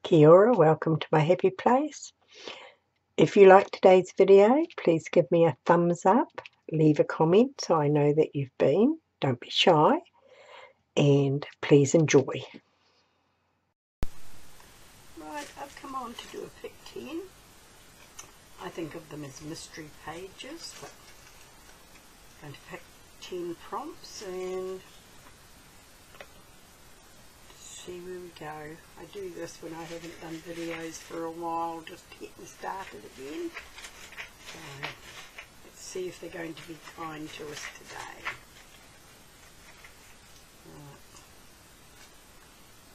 Kia ora, welcome to my happy place. If you like today's video, please give me a thumbs up, leave a comment so I know that you've been. Don't be shy, and please enjoy. Right, I've come on to do a pick 10. I think of them as mystery pages, but I'm going to pick 10 prompts and see where we go. I do this when I haven't done videos for a while, just to get me started again. So let's see if they're going to be kind to us today.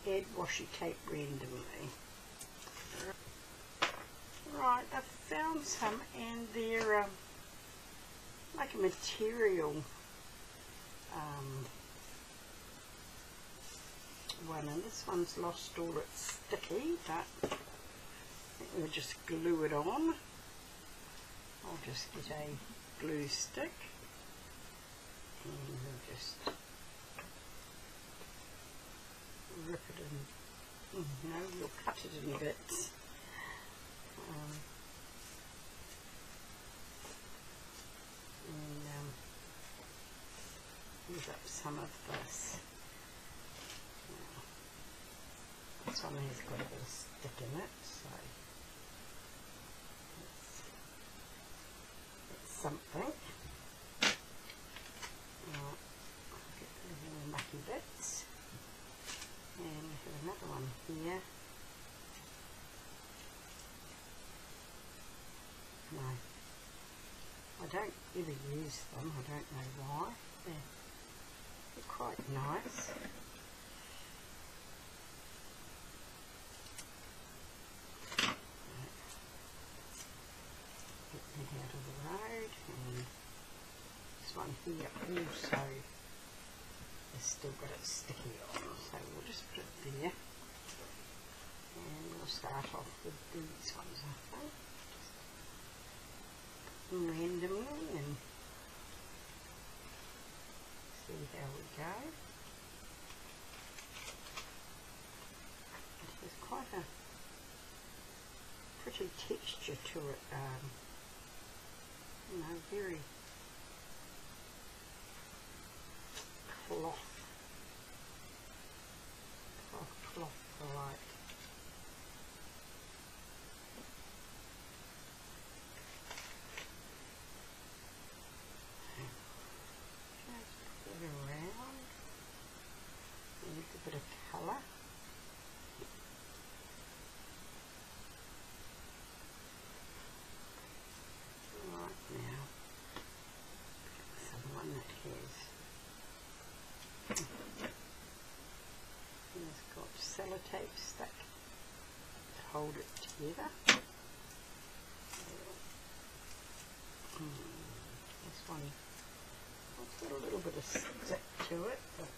Right. Add washi tape randomly. Right, I've found some and they're like a material one, and this one's lost all its sticky, but I think we'll just glue it on. I'll just get a glue stick and we'll just rip it in. No, we'll cut it in bits. And use up some of this. This one has got a bit of stick in it, so it's something. Right, get the little mucky bits, and we have another one here. No, I don't ever use them, I don't know why. They're quite nice. Out of the road, and this one here also has still got it sticky on, so we'll just put it there, and we'll start off with these ones, I think, just randomly and see how we go. There's quite a pretty texture to it. You know, very cloth like. Just put it around. Needs a bit of colour. Sellotape stick to hold it together. This one has got a little bit of stick to it, but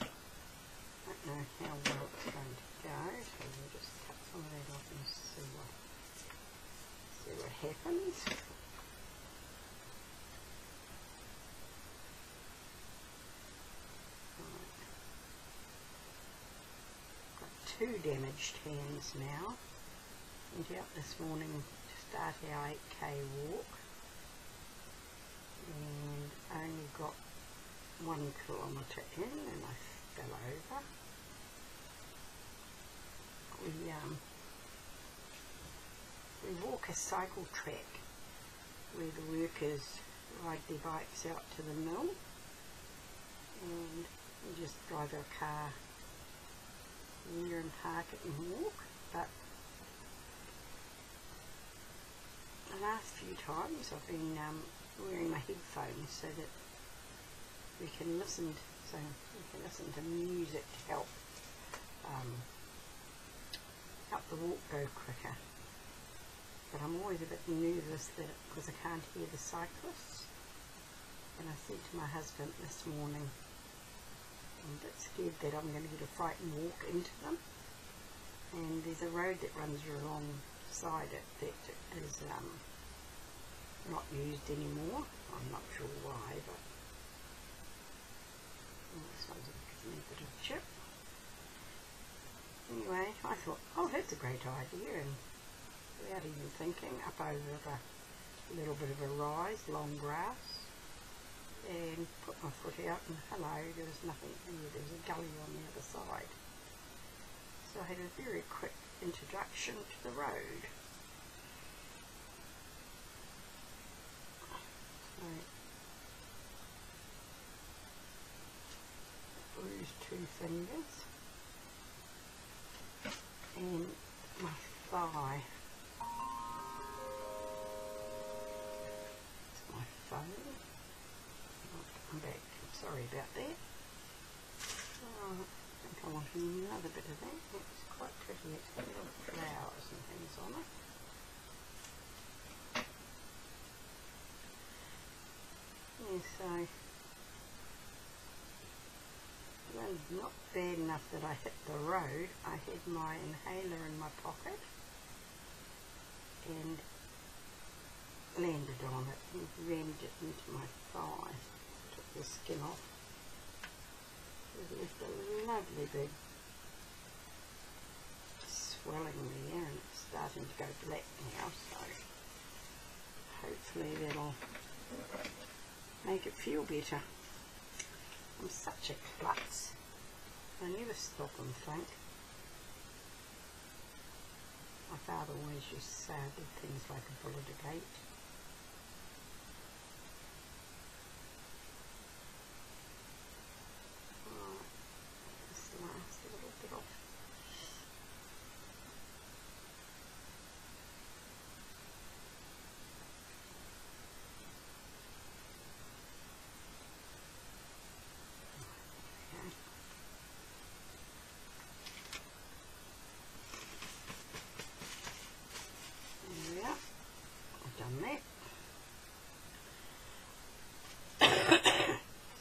I don't know how well it's going to go, so we'll just cut some of that off and see what happens. Two damaged hands now. Went out this morning to start our 8k walk and only got 1 kilometre in and I fell over. We walk a cycle track where the workers ride their bikes out to the mill, and we just drive our car here and park it and walk. But the last few times I've been wearing my headphones so that we can listen to music to help the walk go quicker. But I'm always a bit nervous because I can't hear the cyclists, and I said to my husband this morning, I'm a bit scared that I'm going to get a frightened walk into them. And there's a road that runs alongside it that is not used anymore. I'm not sure why, but this one's a bit of chip. Anyway, I thought, oh, that's a great idea, and without even thinking, up over a little bit of a rise, long grass, and put my foot out, and hello, there was nothing here, there was a gully on the other side. So I had a very quick introduction to the road. So, bruised 2 fingers, and my thigh. It's my phone. I'm back. I'm sorry about that. Oh, I think I want another bit of that. It's quite pretty. It's got little flowers and things on it. Yeah, so it was not bad enough that I hit the road. I had my inhaler in my pocket and landed on it and rammed it into my thigh. Took the skin off. It left a lovely big swelling there, and it's starting to go black now, so hopefully that'll make it feel better. I'm such a klutz. I never stop and think. My father always used to say I did things like a bullet a gate. Right, this last little bit off.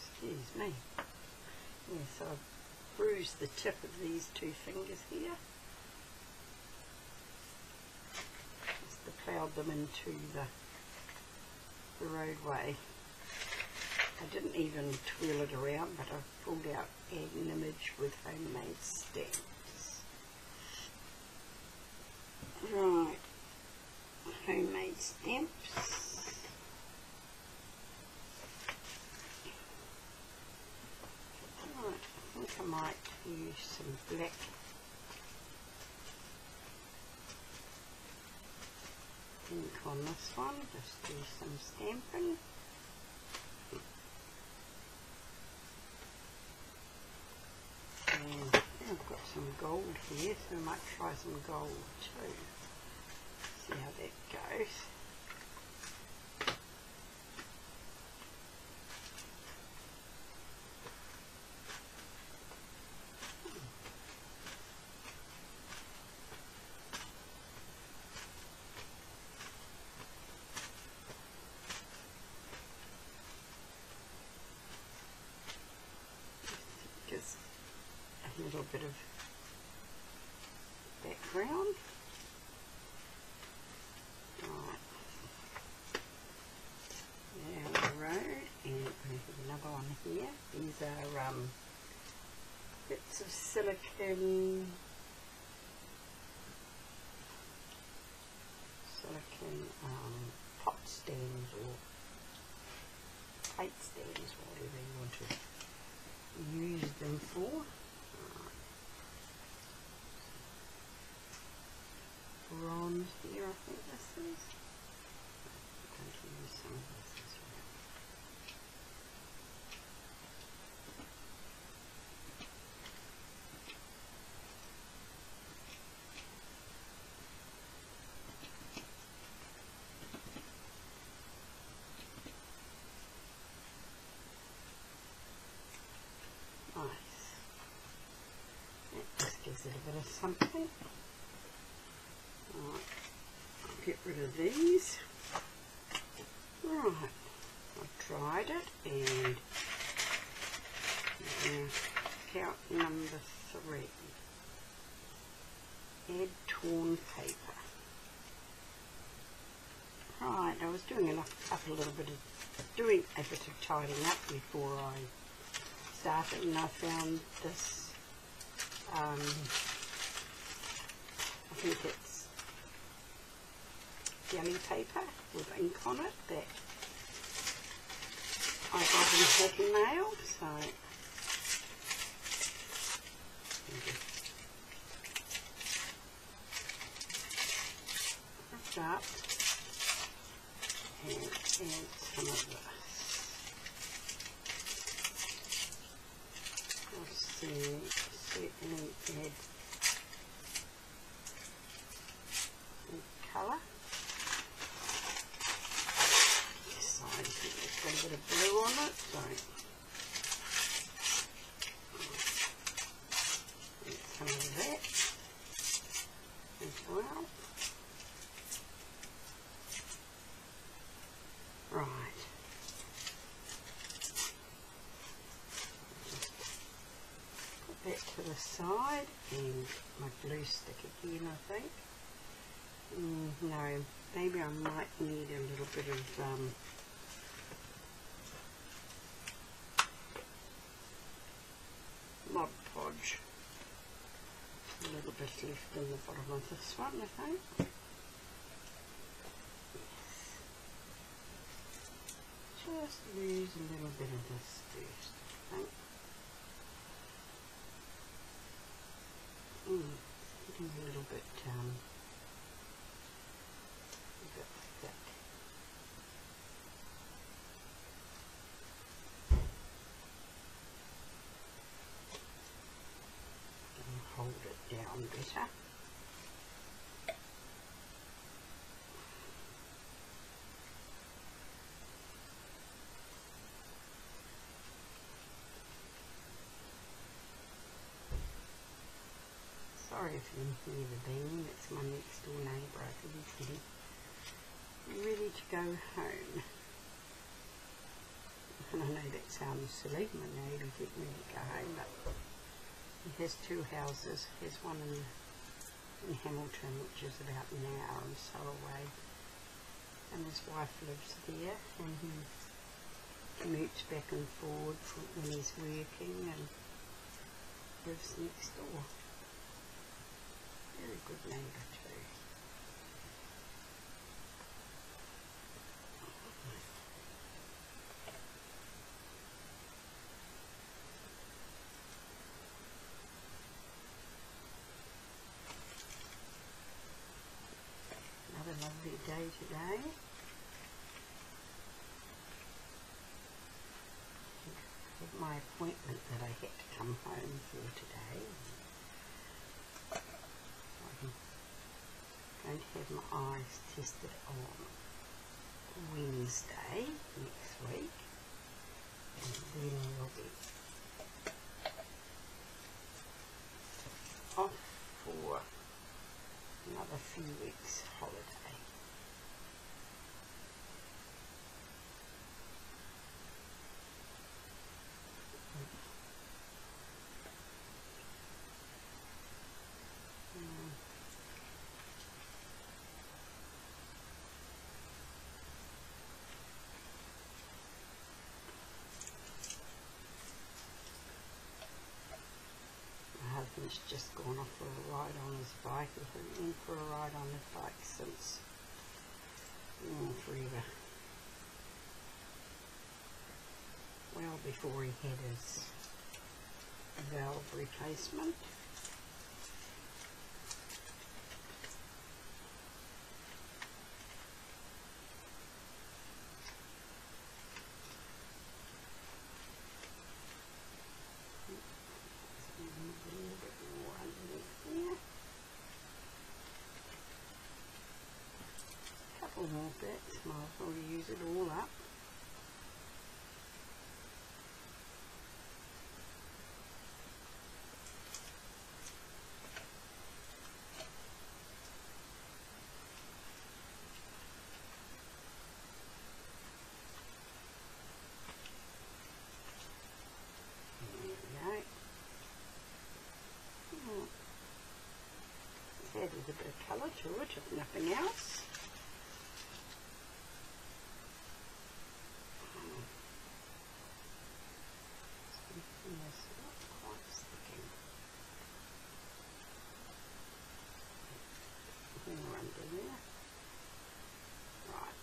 Excuse me. Yeah, so I've bruised the tip of these 2 fingers here. Just to ploughed them into the roadway. I didn't even twirl it around, but I pulled out an image with homemade stamps. Right, homemade stamps. I think I might use some black ink on this one, just do some stamping. And I've got some gold here, so I might try some gold too. See how that goes. Just a little bit of background. Right. Now the road, and I have another one here. These are bits of silicone pot stands or plate stands, whatever you want to use them for. Bronze here, I think this is. I'm going to use some of this as well. Nice. That just gives it a bit of something. Right. I'll get rid of these. Right. I've tried it, and count number 3. Add torn paper. Right, I was doing a little bit of tidying up before I started, and I found this think it's jelly paper with ink on it that I got in Happy Mail, so lift up and add some of this. I'll certainly add colour. So I think it's got a bit of blue on it, so add some of that as well. Right. Just put that to the side and my glue stick again, I think. No, maybe I might need a little bit of Mod Podge. A little bit left in the bottom of this one, I think. Yes. Just lose a little bit of this first, I think. Getting a little bit thick. And hold it down better. Sorry if you can hear the banging, it's my next door neighbour. I think he's getting ready to go home. And I know that sounds silly, my neighbour getting ready to go home, but he has two houses. He has one in Hamilton, which is about an hour or so away, and his wife lives there, and he commutes back and forward when he's working and lives next door. Very good neighbour too. Another lovely day today. With my appointment that I had to come home for today. I'm going to have my eyes tested on Wednesday next week, and then we'll be off for another few weeks holiday. He's just gone off for a ride on his bike. He's been in for a ride on his bike since forever. Well before he had his valve replacement. More bits, might as well use it all up. There we go. Added a bit of colour to it, if nothing else. there. Right.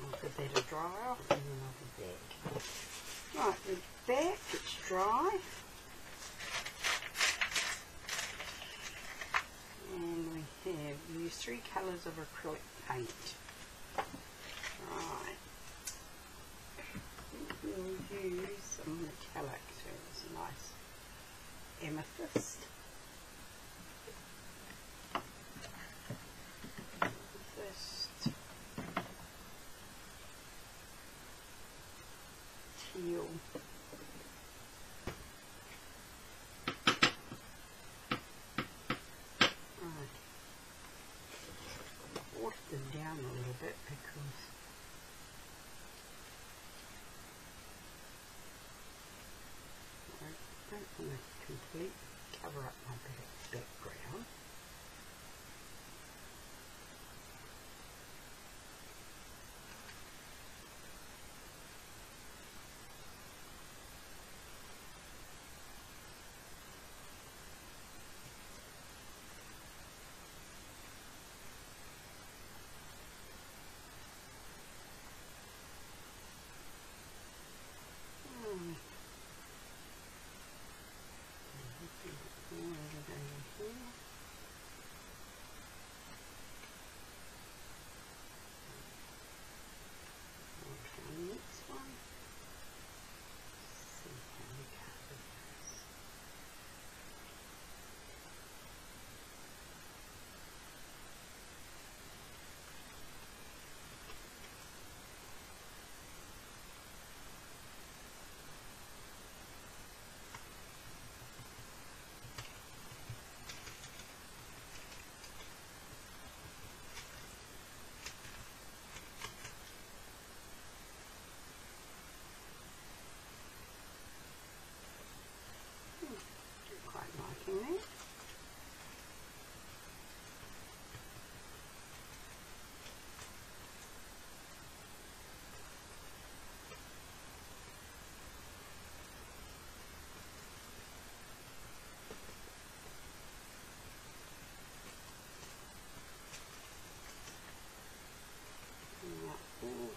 I'll give that a dry off and then I'll be back. Right, we're back, it's dry. And we have used 3 colours of acrylic paint. Right. We'll use some metallic, so it's a nice amethyst. Teal. Right. Watered them down a little bit because I don't want to completely cover up my background.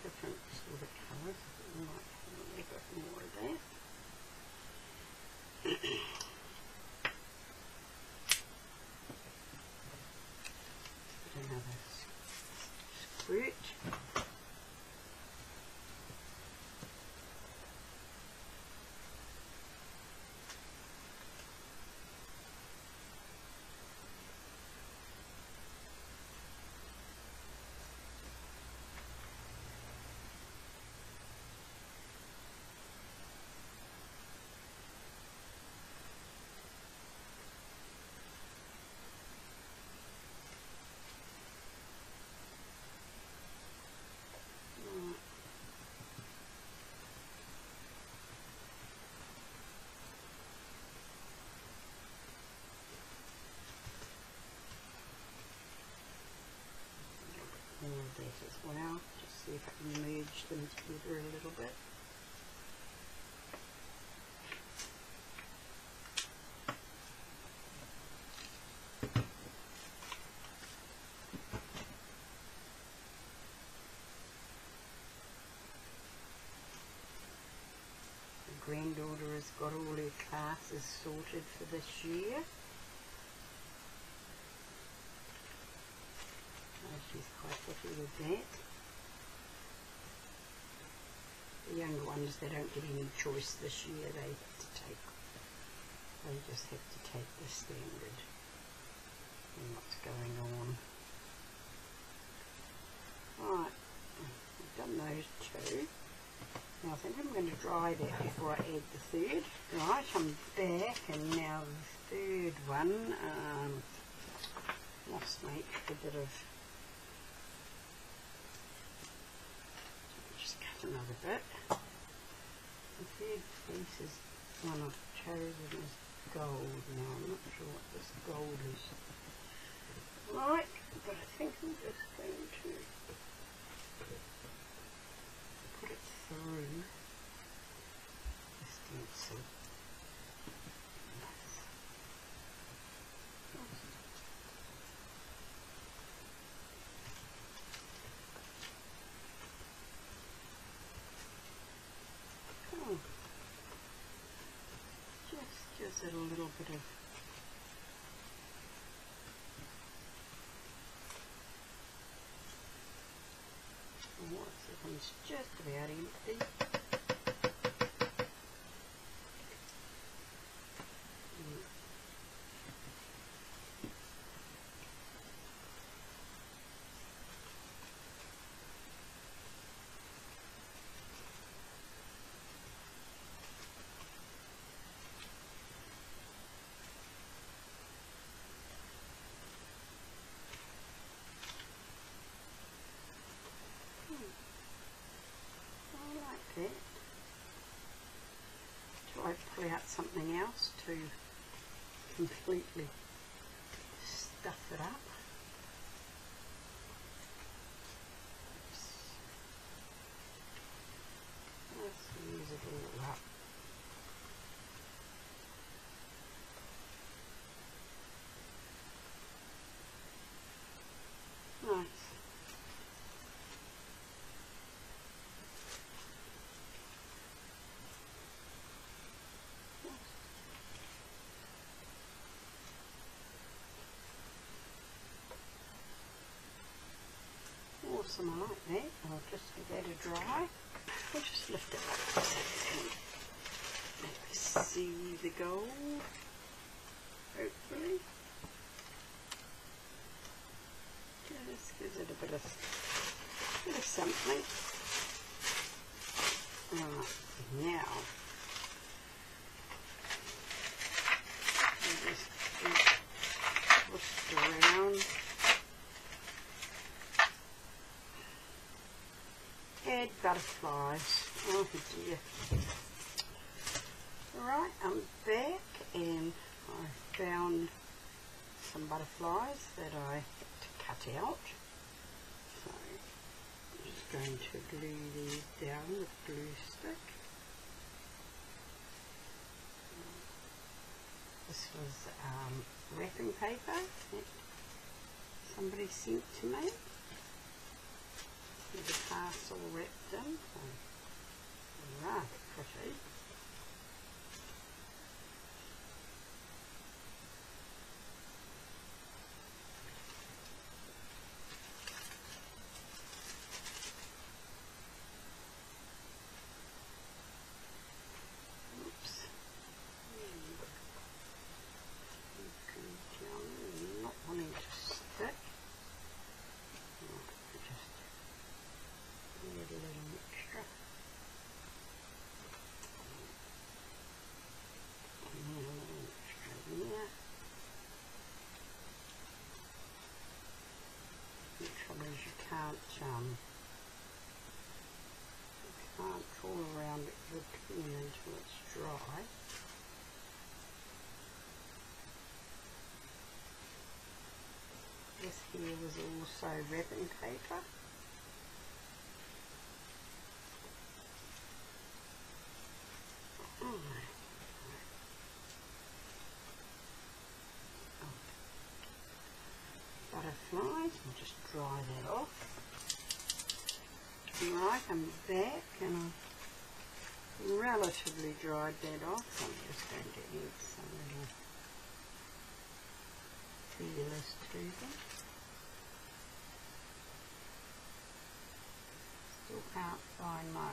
Different sort of colours. We might have a little bit more of that. Another squirt. That as well, just see if I can merge them together a little bit. The granddaughter has got all her classes sorted for this year. She's quite happy with that. The younger ones, they don't get any choice this year. They just have to take the standard and what's going on. Right, I've done those two. Now I think I'm going to dry that before I add the third. Right, I'm back, and now the third one, must make a bit of, just cut another bit. The third piece is one I've chosen as gold. Now I'm not sure what this gold is like, but I think I'm just going to put it through the stencil. bit of this one's just about empty. Till I pull out something else to completely stuff it up. Let's use it all up. Nice. Awesome, I like that. I'll just give that a dry. I'll just lift it up so maybe see the gold, hopefully. Just gives it a bit of something. Right, now I'll just twist around. Add butterflies. Oh dear. Alright, I'm back and I found some butterflies that I had to cut out. So I'm just going to glue these down with glue stick. This was wrapping paper that somebody sent to me. With the parcel wrapped in, so rather pretty. Oops. Not wanting to stick. A little extra. And then a little extra there. The trouble is you can't draw around it with the pen until it's dry. This here was also wrapping paper. Butterflies, I'll just dry that off. Right, I'm back and I've relatively dried that off, so I'm just going to add some little feelers to them. Still can't find my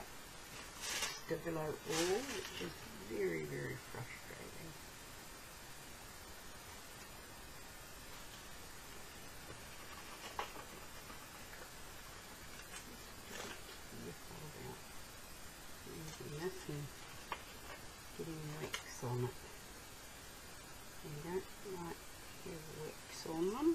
Stabilo all, which is very, very frustrating. And getting wax on it. You don't like to have wax on them.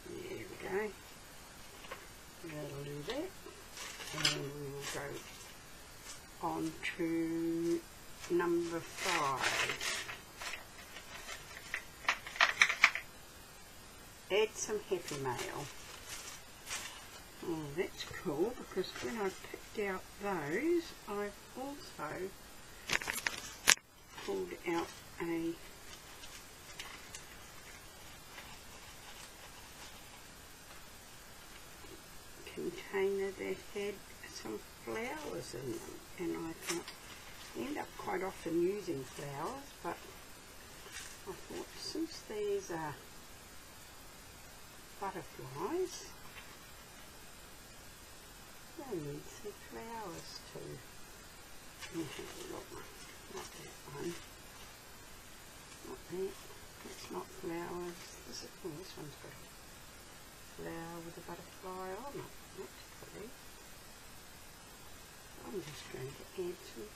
There we go. That'll do that. And we will go on to number 5. Add some Happy Mail. Oh, that's cool, because when I picked out those, I've also pulled out a container that had some flowers in them, and I thought, I end up quite often using flowers, but I thought since these are butterflies, they need some flowers too. Let me have a look. Not that one. Not that. That's not flowers. This one's got a flower with a butterfly on it. That's pretty. I'm just going to add some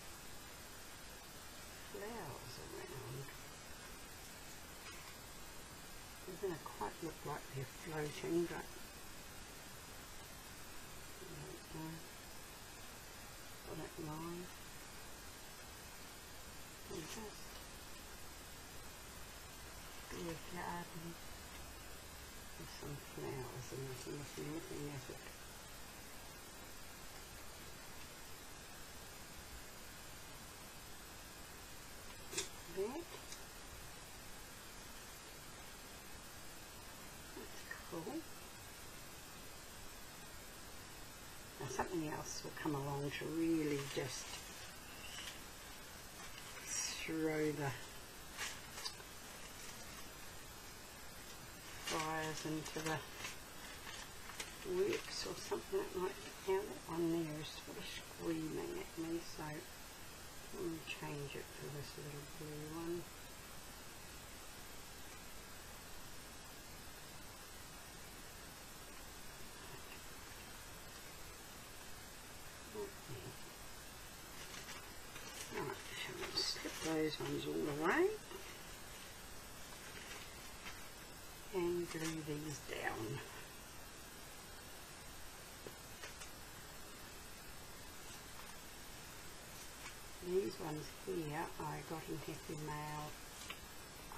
flowers around. They don't quite look like they're floating, but I don't know. Got it line. And just do a garden with some flowers and nothing at it. That. That's cool. Now something else will come along to really just throw the fires into the works or something like that. Now that one there is sort of screaming at me, so I'm going to change it to this little blue one. Right, so I'm going to slip those ones all away and glue these down. These ones here I got in E.Mail,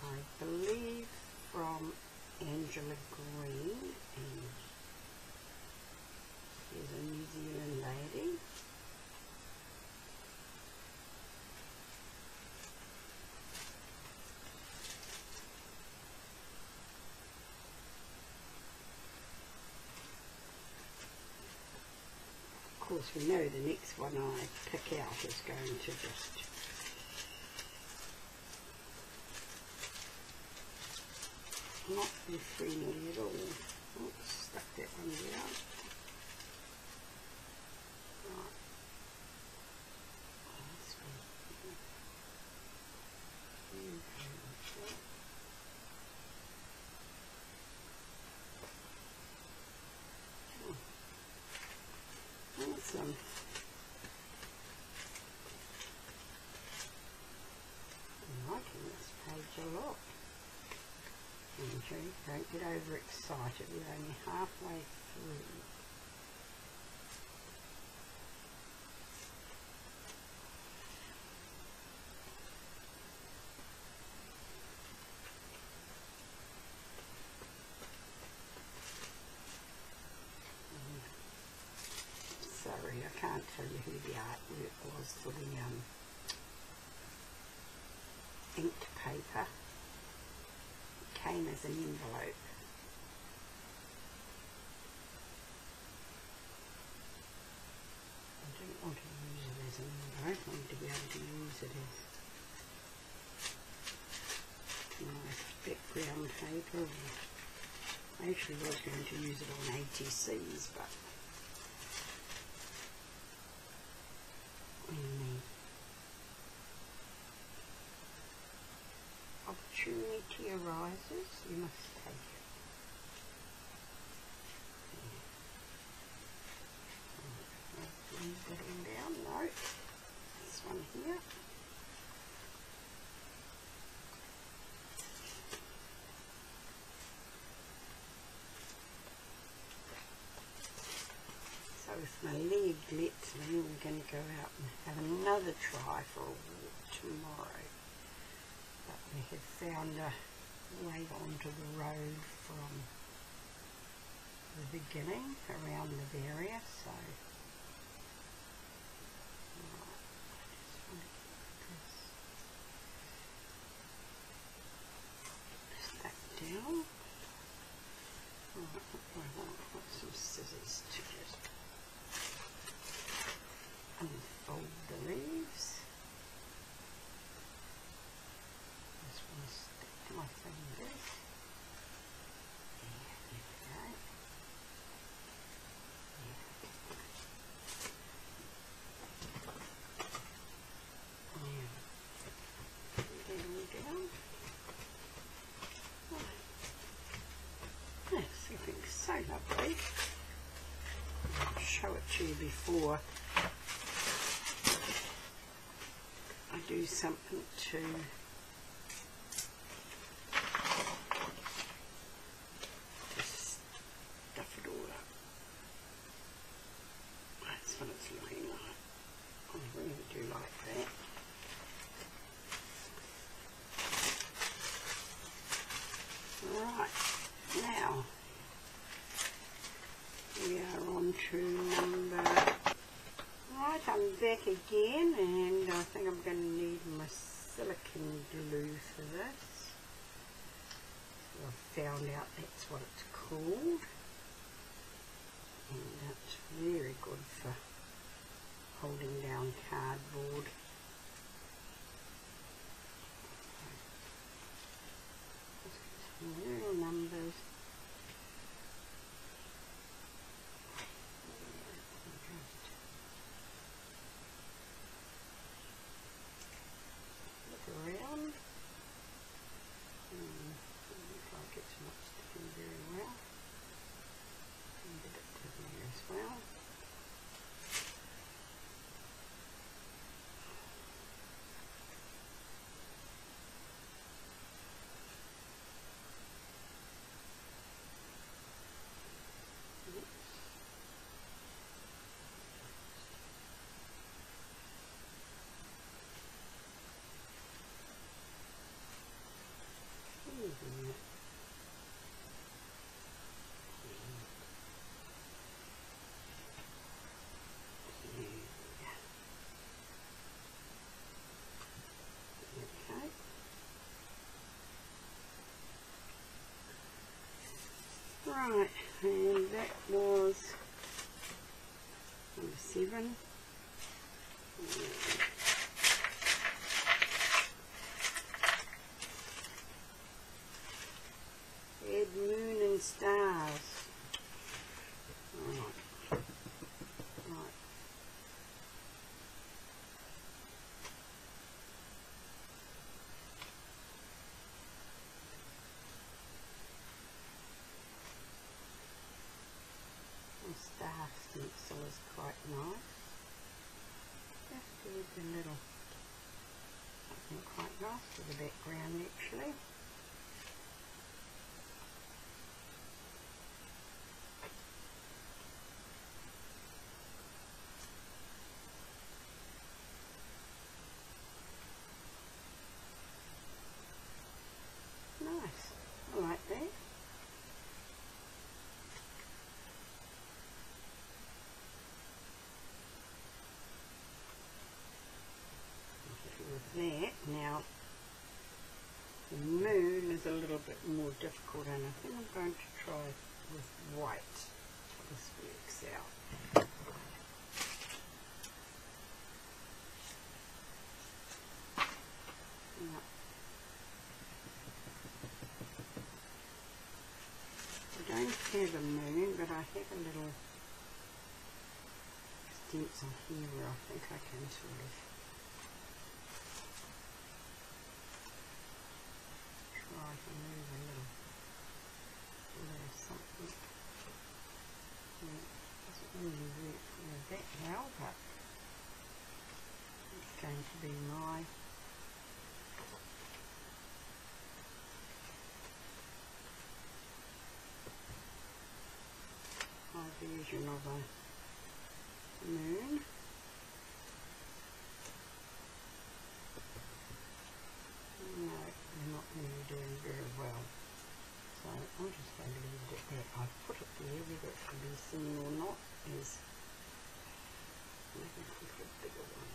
I believe from Angela Green, and she's a New Zealand lady. Of course, we know the next one I pick out is going to just not be friendly at all. Oops, stuck that one down. Right. This one. Awesome. I'm liking this page a lot. Andrew, don't get overexcited, we're only halfway through. Sorry, I can't tell you who the artwork was for the inked paper. It came as an envelope. I don't want to use it as an envelope, I want to be able to use it as nice background paper. I actually was going to use it on ATCs, but opportunity arises, you must take it. Leave that all down, no. This one here. So if my leg lets me, we're going to go out and have another try for a walk tomorrow. But we have found a way onto the road from the beginning around the barrier, so just that down. Right, I want some scissors to just to you before I do something to just stuff it all up. That's what it's looking like. I really do like that. Right, now we are on to number. Right, I'm back again, and I think I'm going to need my silicone glue for this. So I've found out that's what it's called, and that's very good for holding down cardboard. Some little numbers. Around. Looks like it's not sticking very well. And a bit to there as well. Right, and that was number 7. Add moon and stars. Right. Star stencil is quite nice. Just with the little something quite nice for the background actually. Nice. I like that. That. Now the moon is a little bit more difficult, and I think I'm going to try with white so this works out. Now, I don't have a moon, but I have a little stencil here where I think I can sort of try to move a little something. It doesn't really work that well, but it's going to be my version of a moon. No, they're not really doing very well. So I'm just going to leave it there. I've put it there, whether it can be seen or not is maybe put a bigger one.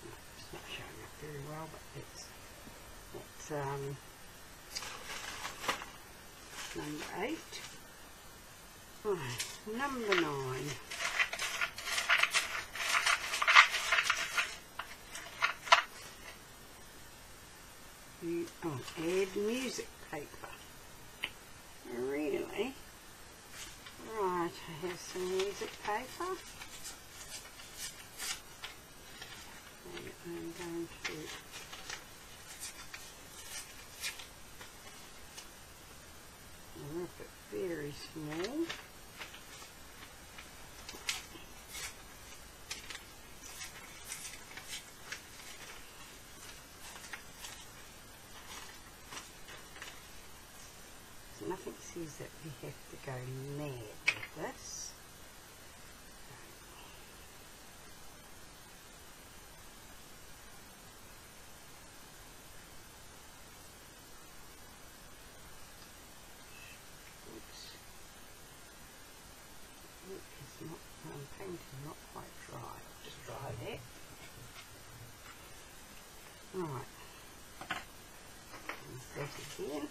No, it's not showing up very well, but that's number 8. Right, number 9. Add music paper. Really? Right, I have some music paper. And I'm going to very small. So nothing says that we have to go mad with this. Painting not quite dry. I'll just dry that. Right. Rinse that again.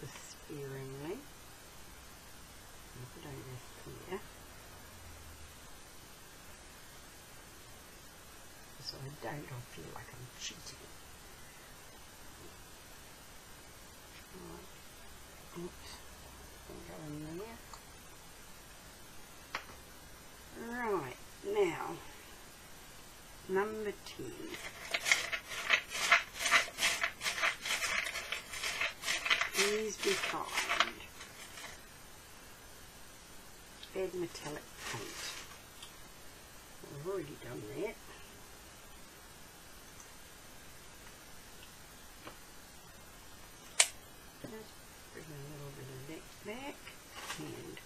Sparingly. Put over here, so I don't feel like I'm cheating. Right. Oops. Go in there. Right, now number 10. Please be kind. Add metallic paint. I've already done that. Just bring a little bit of that back, and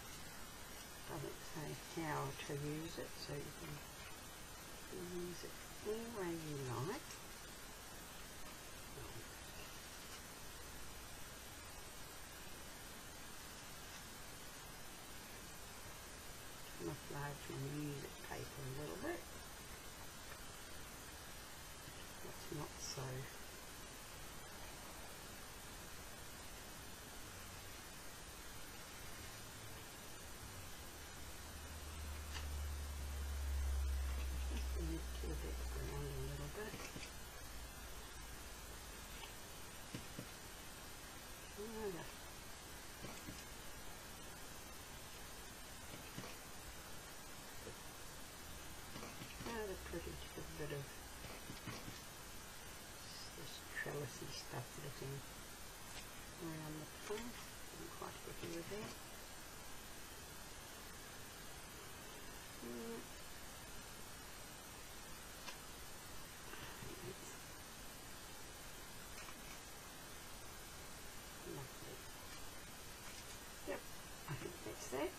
doesn't say how to use it, so you can use it any way you like. Camouflage my music paper a little bit. That's not so. Pretty to a bit of this trellisy stuff looking around the front. I'm quite happy with that. Lovely. Yep, I think that's that.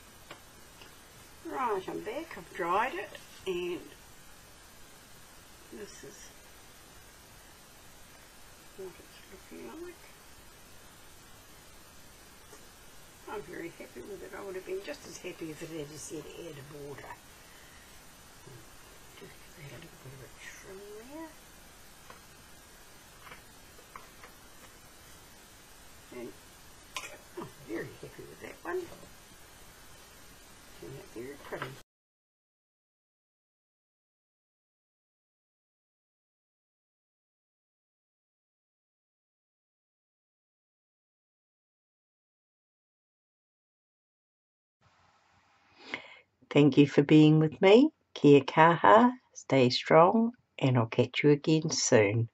Right, I'm back. I've dried it, and this is what it's looking like. I'm very happy with it. I would have been just as happy if it had said add a border. Just add a little bit of a trim there. And I'm very happy with that one. Turned out very pretty. Thank you for being with me. Kia kaha, stay strong, and I'll catch you again soon.